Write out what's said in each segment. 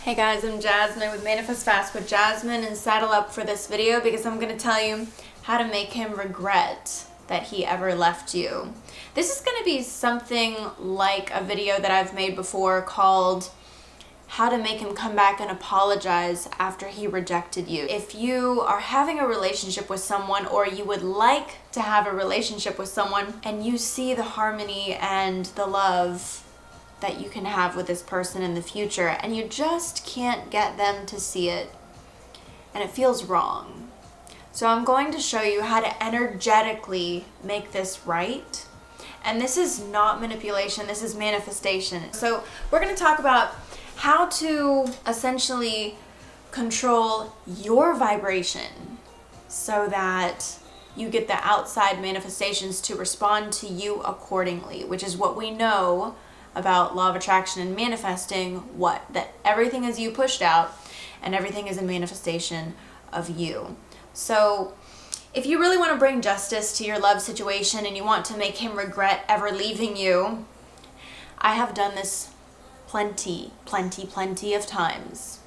Hey guys, I'm Jasmine with Manifest Fast with Jasmine, and saddle up for this video because I'm going to tell you how to make him regret that he ever left you. This is going to be something like a video that I've made before called how to make him come back and apologize after he rejected you. If you are having a relationship with someone, or you would like to have a relationship with someone, and you see the harmony and the love that you can have with this person in the future, and you just can't get them to see it, and it feels wrong. So I'm going to show you how to energetically make this right. And this is not manipulation, this is manifestation. So we're going to talk about how to essentially control your vibration so that you get the outside manifestations to respond to you accordingly, which is what we know about law of attraction and manifesting, that everything is you pushed out and everything is a manifestation of you. So if you really want to bring justice to your love situation and you want to make him regret ever leaving you, I have done this plenty of times.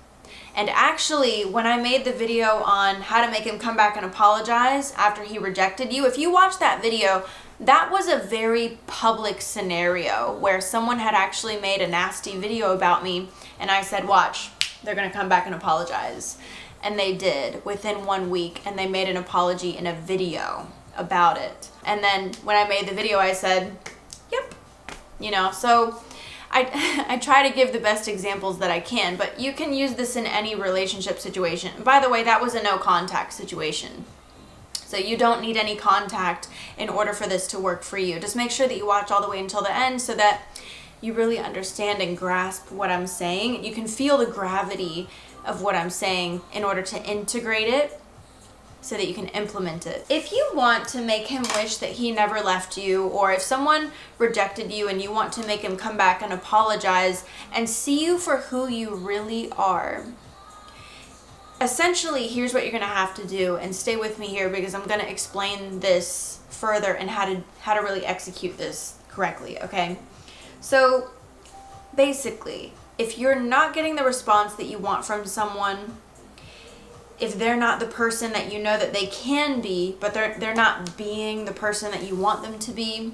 And actually, when I made the video on how to make him come back and apologize after he rejected you, if you watch that video, that was a very public scenario where someone had actually made a nasty video about me, and I said, watch, they're gonna come back and apologize. And they did within 1 week, and they made an apology in a video about it. And then when I made the video, I said, yep, so I try to give the best examples that I can, but you can use this in any relationship situation. By the way, that was a no contact situation. So you don't need any contact in order for this to work for you. Just make sure that you watch all the way until the end so that you really understand and grasp what I'm saying. You can feel the gravity of what I'm saying in order to integrate it so that you can implement it. If you want to make him wish that he never left you, or if someone rejected you and you want to make him come back and apologize and see you for who you really are, essentially, here's what you're going to have to do, and stay with me here because I'm going to explain this further and how to really execute this correctly, okay? So basically, if you're not getting the response that you want from someone, if they're not the person that you know that they can be, but they're not being the person that you want them to be,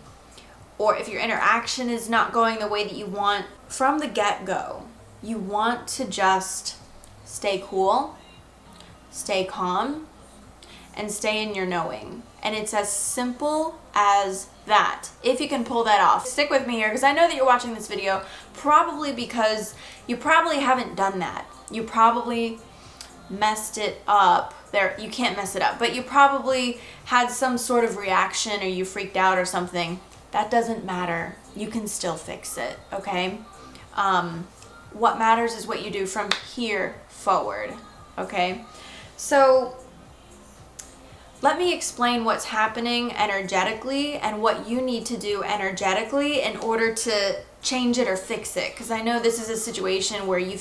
or if your interaction is not going the way that you want from the get-go, you want to just stay cool, stay calm, and stay in your knowing. And it's as simple as that, if you can pull that off. Stick with me here because I know that you're watching this video probably because you probably haven't done that. You probably messed it up. You can't mess it up, but you probably had some sort of reaction or you freaked out or something. That doesn't matter. You can still fix it, okay? What matters is what you do from here forward, okay? So let me explain what's happening energetically and what you need to do energetically in order to change it or fix it. Because I know this is a situation where you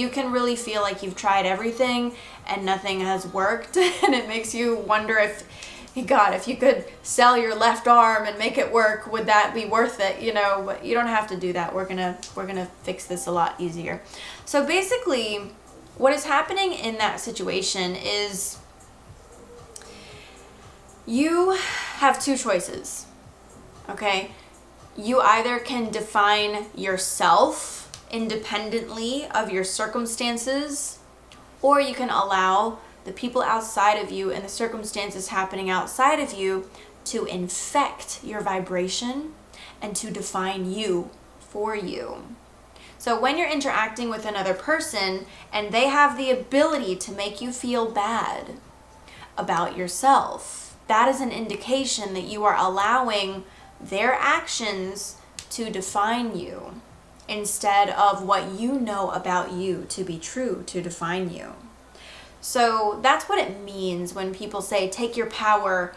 can really feel like you've tried everything and nothing has worked. And it makes you wonder if you could sell your left arm and make it work, would that be worth it? But you don't have to do that. We're gonna fix this a lot easier. So basically, what is happening in that situation is you have two choices, okay? You either can define yourself independently of your circumstances, or you can allow the people outside of you and the circumstances happening outside of you to infect your vibration and to define you for you. So when you're interacting with another person and they have the ability to make you feel bad about yourself, that is an indication that you are allowing their actions to define you instead of what you know about you to be true to define you. So that's what it means when people say take your power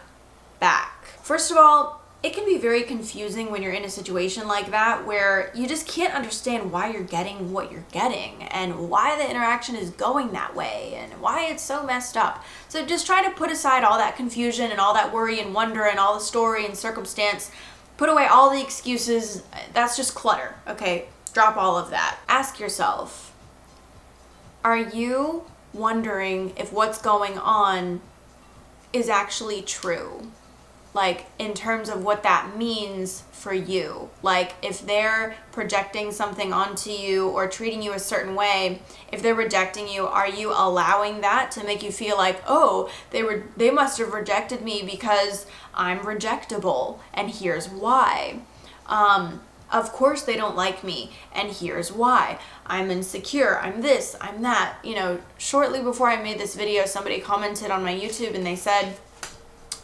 back. First of all, it can be very confusing when you're in a situation like that where you just can't understand why you're getting what you're getting and why the interaction is going that way and why it's so messed up. So just try to put aside all that confusion and all that worry and wonder and all the story and circumstance. Put away all the excuses. That's just clutter, okay? drop all of that. Ask yourself, are you wondering if what's going on is actually true? Like, in terms of what that means for you. Like, if they're projecting something onto you or treating you a certain way, if they're rejecting you, are you allowing that to make you feel like, oh, they must have rejected me because I'm rejectable, and here's why. Of course they don't like me, and here's why. I'm insecure, I'm this, I'm that. You know, shortly before I made this video, somebody commented on my YouTube and they said,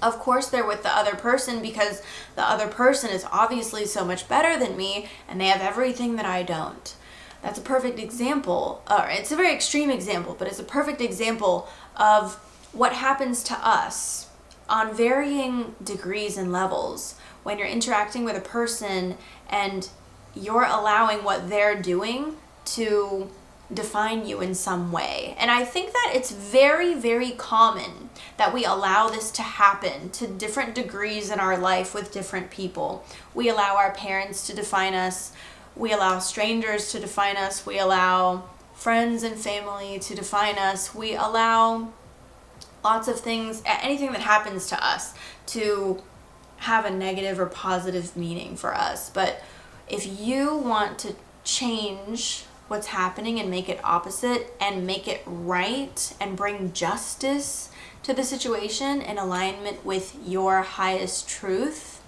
of course they're with the other person because the other person is obviously so much better than me and they have everything that I don't. That's a perfect example, or it's a very extreme example, but it's a perfect example of what happens to us on varying degrees and levels when you're interacting with a person and you're allowing what they're doing to define you in some way. And I think that it's very, very common that we allow this to happen to different degrees in our life with different people. We allow our parents to define us. We allow strangers to define us. We allow friends and family to define us. We allow lots of things, anything that happens to us, to have a negative or positive meaning for us. But if you want to change what's happening and make it opposite and make it right and bring justice to the situation in alignment with your highest truth,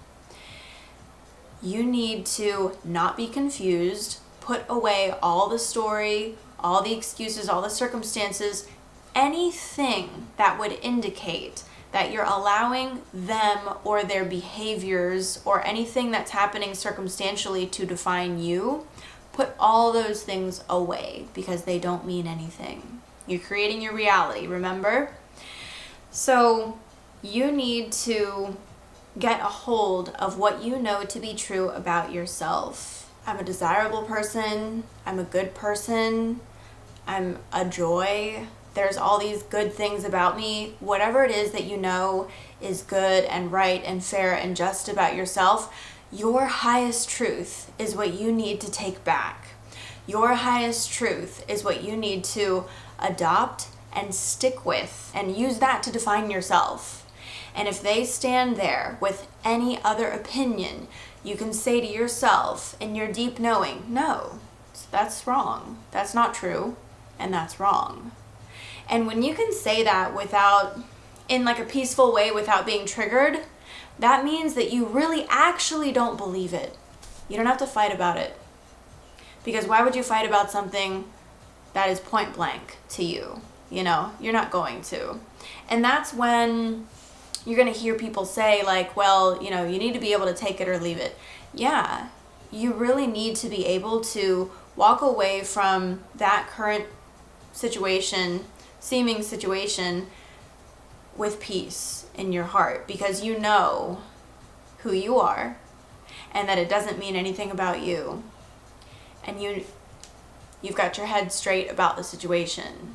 you need to not be confused, put away all the story, all the excuses, all the circumstances, anything that would indicate that you're allowing them or their behaviors or anything that's happening circumstantially to define you. Put all those things away because they don't mean anything. You're creating your reality, remember? So you need to get a hold of what you know to be true about yourself. I'm a desirable person. I'm a good person. I'm a joy. There's all these good things about me. Whatever it is that you know is good and right and fair and just about yourself, your highest truth is what you need to take back. Your highest truth is what you need to adopt and stick with and use that to define yourself. And if they stand there with any other opinion, you can say to yourself in your deep knowing, no, that's wrong. That's not true. And that's wrong. And when you can say that without, in like a peaceful way, without being triggered, that means that you really actually don't believe it. You don't have to fight about it. Because why would you fight about something that is point blank to you? You know, you're not going to. And that's when you're going to hear people say like, well, you know, you need to be able to take it or leave it. Yeah, you really need to be able to walk away from that current situation, seeming situation, with peace in your heart, because you know who you are and that it doesn't mean anything about you, and you've got your head straight about the situation.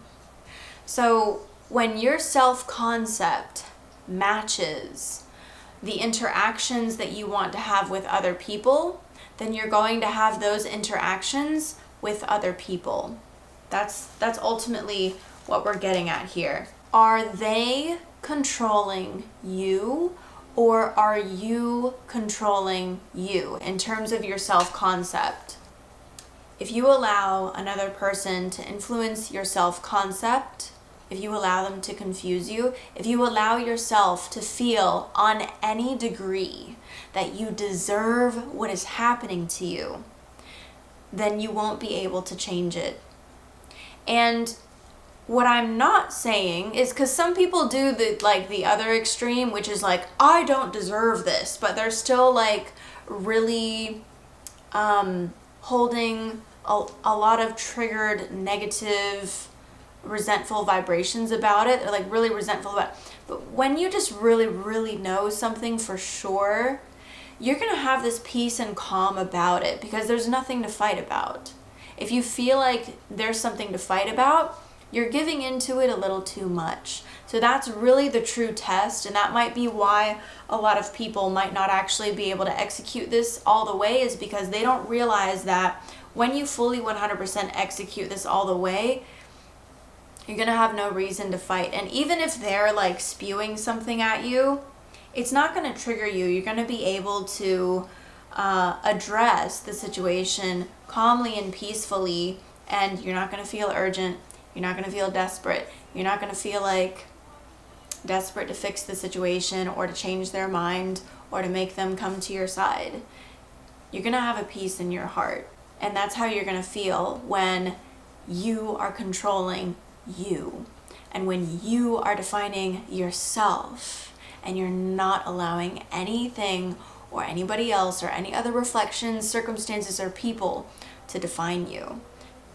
So when your self-concept matches the interactions that you want to have with other people, then you're going to have those interactions with other people. That's ultimately what we're getting at here. Are they controlling you, or are you controlling you in terms of your self-concept? If you allow another person to influence your self-concept, if you allow them to confuse you, if you allow yourself to feel on any degree that you deserve what is happening to you, then you won't be able to change it. And what I'm not saying is, because some people do the other extreme, which is like, I don't deserve this, but they're still like really holding a lot of triggered negative, resentful vibrations about it. They're like really resentful about it. But when you just really, really know something for sure, you're going to have this peace and calm about it because there's nothing to fight about. If you feel like there's something to fight about, you're giving into it a little too much. So that's really the true test, and that might be why a lot of people might not actually be able to execute this all the way, is because they don't realize that when you fully 100% execute this all the way, you're gonna have no reason to fight. And even if they're like spewing something at you, it's not gonna trigger you. You're gonna be able to address the situation calmly and peacefully, and you're not gonna feel urgent. You're not gonna feel desperate. You're not gonna feel like desperate to fix the situation or to change their mind or to make them come to your side. You're gonna have a peace in your heart. And that's how you're gonna feel when you are controlling you. And when you are defining yourself and you're not allowing anything or anybody else or any other reflections, circumstances, or people to define you.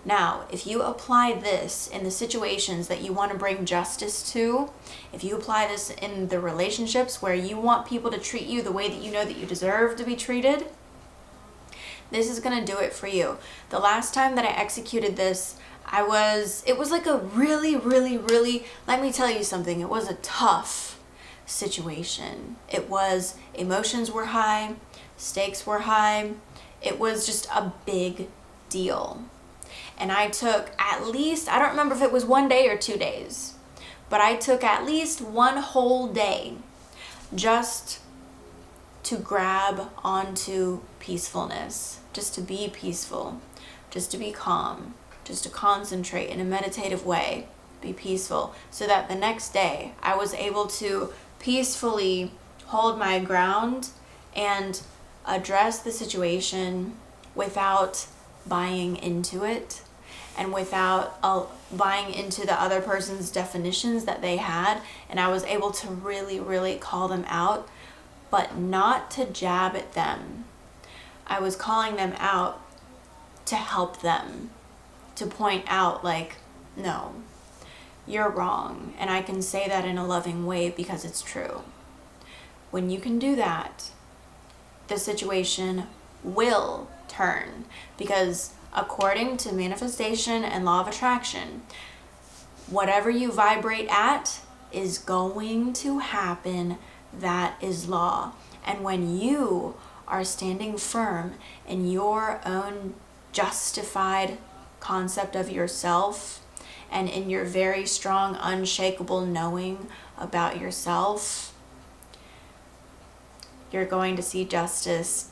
Now, if you apply this in the situations that you want to bring justice to, if you apply this in the relationships where you want people to treat you the way that you know that you deserve to be treated, this is going to do it for you. The last time that I executed this, it was like a really, let me tell you something, it was a tough situation. It was, emotions were high, stakes were high, it was just a big deal. And I took at least, I don't remember if it was 1 day or 2 days, but I took at least one whole day just to grab onto peacefulness, just to be peaceful, just to be calm, just to concentrate in a meditative way, be peaceful, so that the next day I was able to peacefully hold my ground and address the situation without buying into it and without buying into the other person's definitions that they had. And I was able to really call them out, but not to jab at them. I was calling them out to help them, to point out like, no, you're wrong. And I can say that in a loving way because it's true. When you can do that, the situation will turn, because according to manifestation and law of attraction, whatever you vibrate at is going to happen. That is law. And when you are standing firm in your own justified concept of yourself and in your very strong, unshakable knowing about yourself, you're going to see justice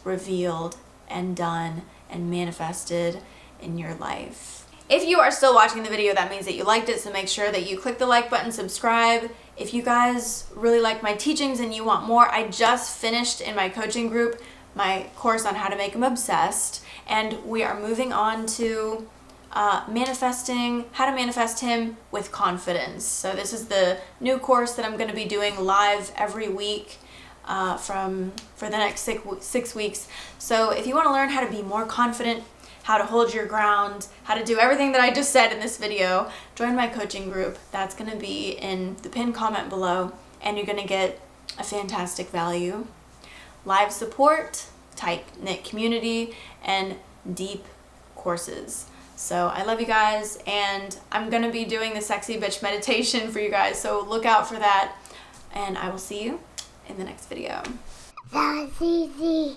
revealed and done and manifested in your life. If you are still watching the video, that means that you liked it, so make sure that you click the like button, subscribe. If you guys really like my teachings and you want more, I just finished in my coaching group my course on how to make them obsessed, and we are moving on to how to manifest him with confidence. So this is the new course that I'm going to be doing live every week for the next 6 weeks. So if you want to learn how to be more confident, how to hold your ground, how to do everything that I just said in this video, join my coaching group. That's going to be in the pinned comment below, and you're going to get a fantastic value, live support, tight-knit community, and deep courses. So I love you guys, and I'm going to be doing the sexy bitch meditation for you guys, so look out for that, and I will see you in the next video. That was easy.